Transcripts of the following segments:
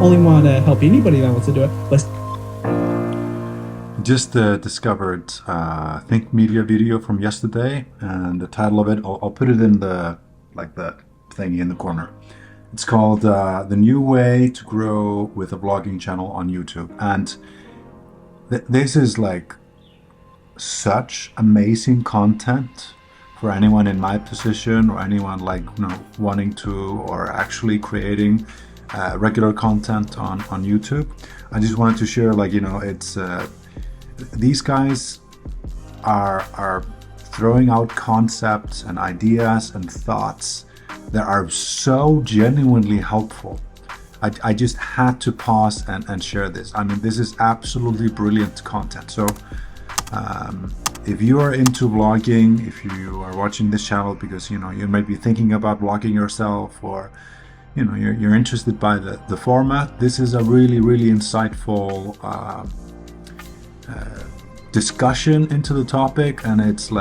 only want to help anybody that wants to do it. Let's Just discovered Think Media video from yesterday, and the title of it, I'll put it in the thingy in the corner. It's called The New Way to Grow with a Vlogging Channel on YouTube. And this is like such amazing content for anyone in my position, or anyone wanting to or actually creating regular content on YouTube. I just wanted to share, it's these guys are throwing out concepts and ideas and thoughts that are so genuinely helpful. I just had to pause and share this. I mean, this is absolutely brilliant content. So if you are into vlogging, if you are watching this channel because you might be thinking about vlogging yourself, or you're interested by the format, this is a really insightful discussion into the topic, and it's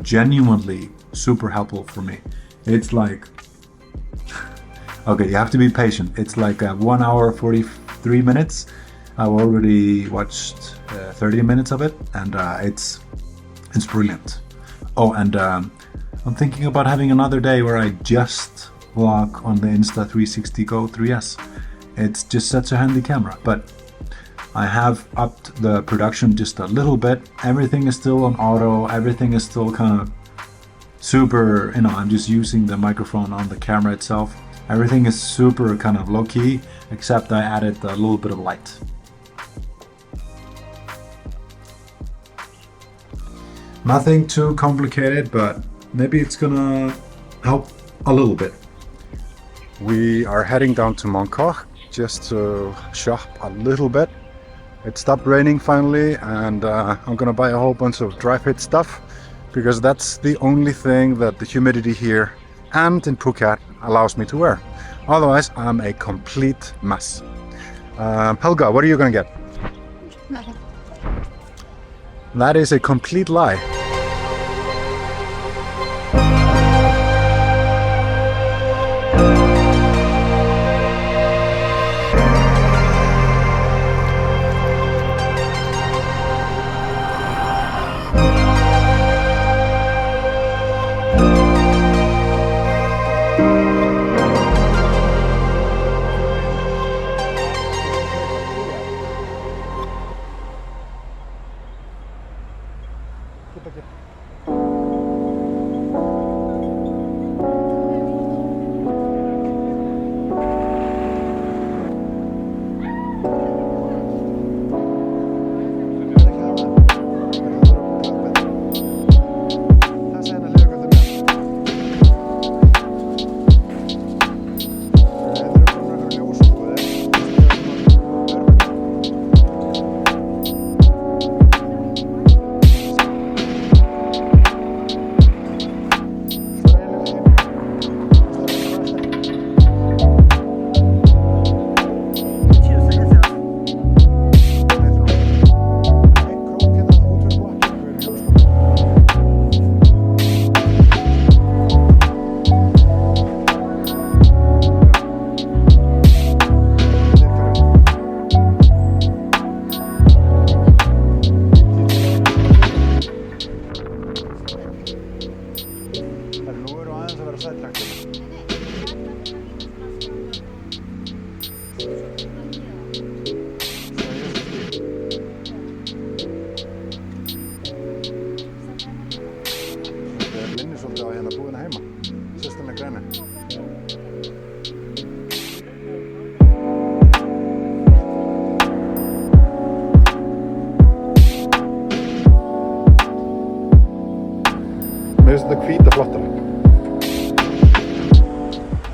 genuinely super helpful for me. It's like okay, you have to be patient. It's like 1 hour 43 minutes. I've already watched 30 minutes of it, and it's brilliant. Oh, and I'm thinking about having another day where I just vlog on the Insta360 GO 3S. It's just such a handy camera, but I have upped the production just a little bit. Everything is still on auto. Everything is still kind of super, I'm just using the microphone on the camera itself. Everything is super kind of low key, except I added a little bit of light. Nothing too complicated, but maybe it's gonna help a little bit. We are heading down to Mong Kok just to shop a little bit. It stopped raining finally, and I'm gonna buy a whole bunch of dry fit stuff, because that's the only thing that the humidity here and in Phuket allows me to wear. Otherwise, I'm a complete mess. Helga, what are you gonna get? Nothing. That is a complete lie.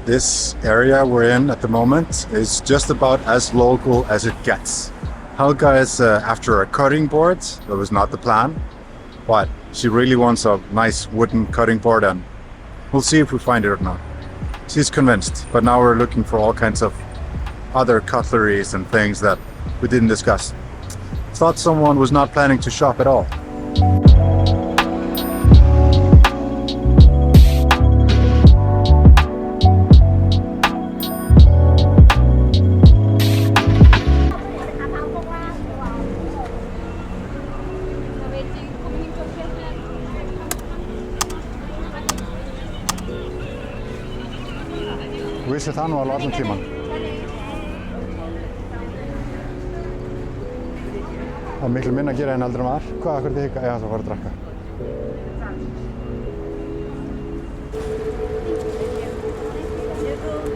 This area we're in at the moment is just about as local as it gets. Helga is after a cutting board. That was not the plan, but she really wants a nice wooden cutting board, and we'll see if we find it or not. She's convinced, but now we're looking for all kinds of other cutleries and things that we didn't discuss. Thought someone was not planning to shop at all. vissi það nú alveg allan tíman. Það er miklu minna að gera en heldur en var. Hvað, hvert er hika? Já, það var að drakka.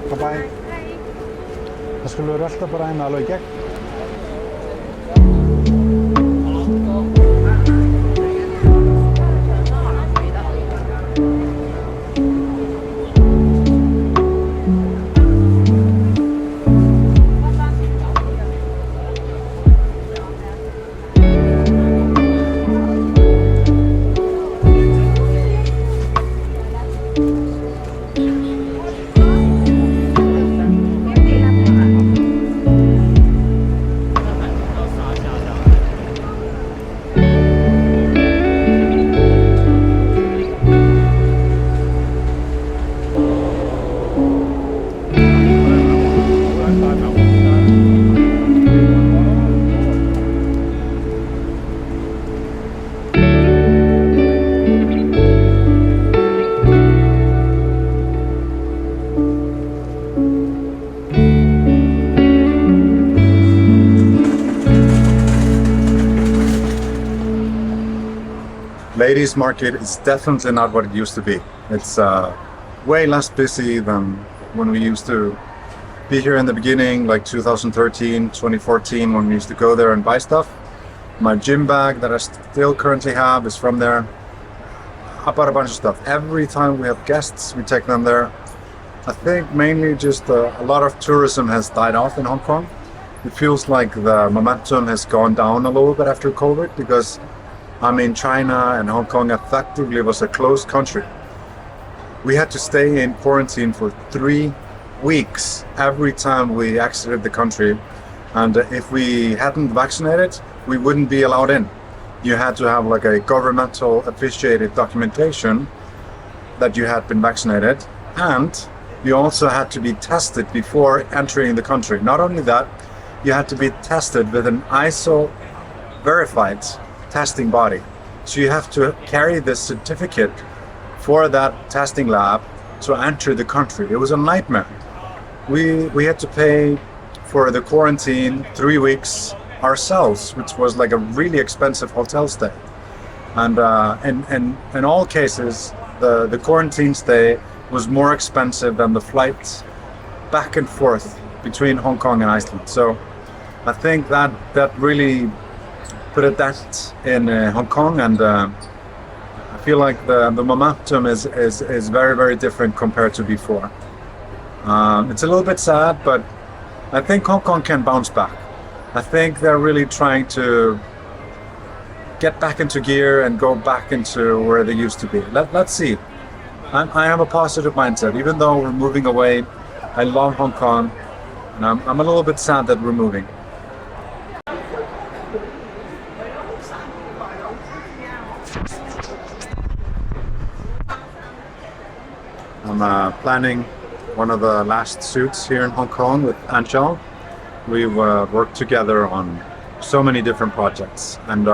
Bye bye. Það skulle við rölda bara hérna alveg í gegn. Ladies market is definitely not what it used to be. It's way less busy than when we used to be here in the beginning, like 2013, 2014, when we used to go there and buy stuff. My gym bag that I still currently have is from there. I bought a bunch of stuff. Every time we have guests, we take them there. I think mainly just a lot of tourism has died off in Hong Kong. It feels like the momentum has gone down a little bit after COVID because I mean, China and Hong Kong effectively was a closed country. We had to stay in quarantine for 3 weeks every time we exited the country. And if we hadn't vaccinated, we wouldn't be allowed in. You had to have like a governmental officiated documentation that you had been vaccinated. And you also had to be tested before entering the country. Not only that, you had to be tested with an ISO verified testing body. So you have to carry this certificate for that testing lab to enter the country. It was a nightmare. We had to pay for the quarantine 3 weeks ourselves, which was like a really expensive hotel stay. And in all cases, the quarantine stay was more expensive than the flights back and forth between Hong Kong and Iceland. So I think that really put a dent in Hong Kong, and I feel like the momentum is very, very different compared to before. It's a little bit sad, but I think Hong Kong can bounce back. I think they're really trying to get back into gear and go back into where they used to be. Let's see. I have a positive mindset. Even though we're moving away, I love Hong Kong, and I'm a little bit sad that we're moving. I'm planning one of the last shoots here in Hong Kong with Anshel. We've worked together on so many different projects, and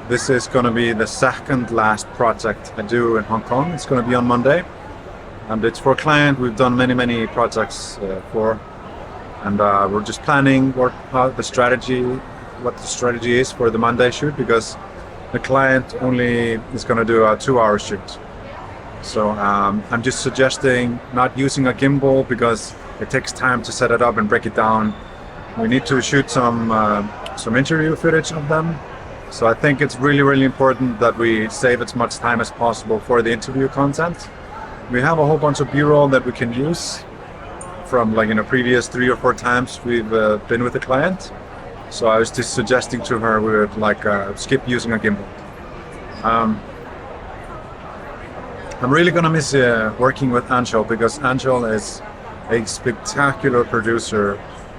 this is going to be the second last project I do in Hong Kong. It's going to be on Monday, and it's for a client we've done many projects for, and we're just planning what the strategy is for the Monday shoot, because the client only is going to do a 2-hour shoot. So I'm just suggesting not using a gimbal because it takes time to set it up and break it down. We need to shoot some interview footage of them. So I think it's really important that we save as much time as possible for the interview content. We have a whole bunch of B-roll that we can use from previous 3 or 4 times we've been with the client. So I was just suggesting to her we would skip using a gimbal. I'm really gonna miss working with Anshel, because Anshel is a spectacular producer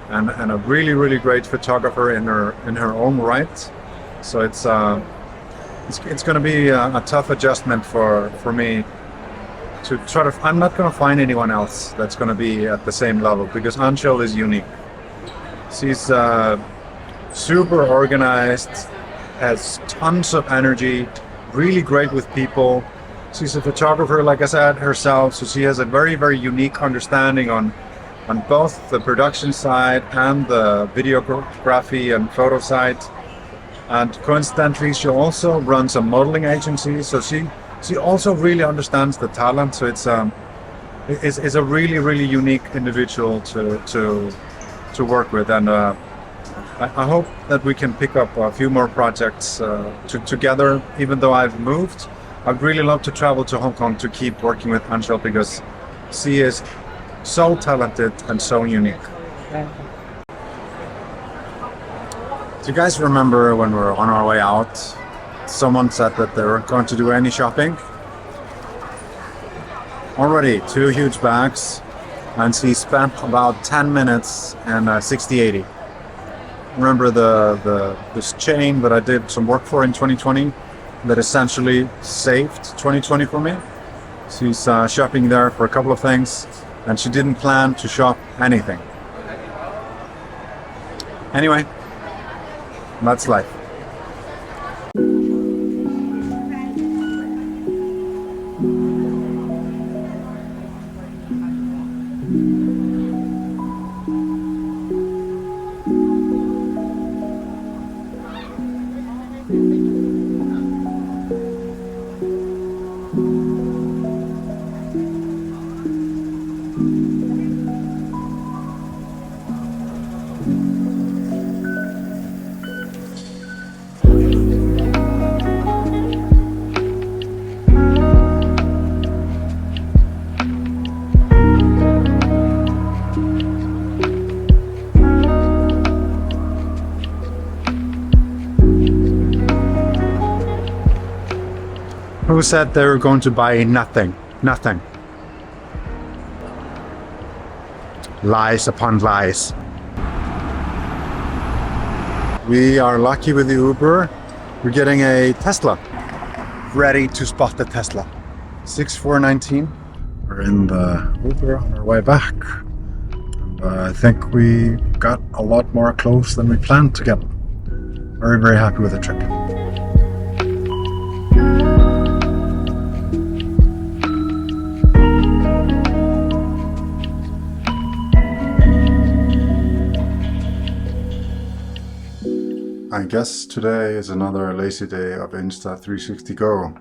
and a really great photographer in her own right. So it's gonna be a tough adjustment for me to try to. I'm not gonna find anyone else that's gonna be at the same level, because Anshel is unique. She's super organized, has tons of energy, really great with people. She's a photographer, like I said, herself, so she has a very, very unique understanding on both the production side and the videography and photo side. And coincidentally, she also runs a modeling agency, so she also really understands the talent. So it's a really, really unique individual to work with, and I hope that we can pick up a few more projects together. Even though I've moved, I'd really love to travel to Hong Kong to keep working with Angel, because she is so talented and so unique. Do you guys remember when we were on our way out, someone said that they weren't going to do any shopping? Already 2 huge bags, and she spent about 10 minutes and 60-80. Remember this chain that I did some work for in 2020 that essentially saved 2020 for me? She's shopping there for a couple of things, and she didn't plan to shop anything. Anyway, that's life. Who said they were going to buy nothing? Nothing. Lies upon lies. We are lucky with the Uber. We're getting a Tesla. Ready to spot the Tesla. 6419. We're in the Uber on our way back. And, I think we got a lot more clothes than we planned to get. Very, very happy with the trip. I guess today is another lazy day of Insta360 GO.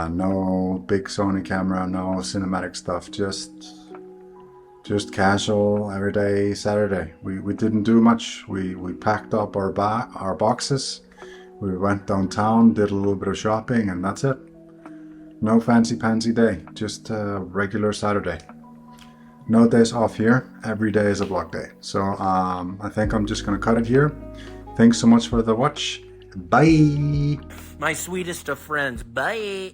No big Sony camera, no cinematic stuff, just casual, everyday Saturday. We didn't do much. We packed up our boxes, we went downtown, did a little bit of shopping, and that's it. No fancy pansy day, just a regular Saturday. No days off here, every day is a vlog day. So I think I'm just gonna cut it here. Thanks so much for the watch. Bye! My sweetest of friends. Bye!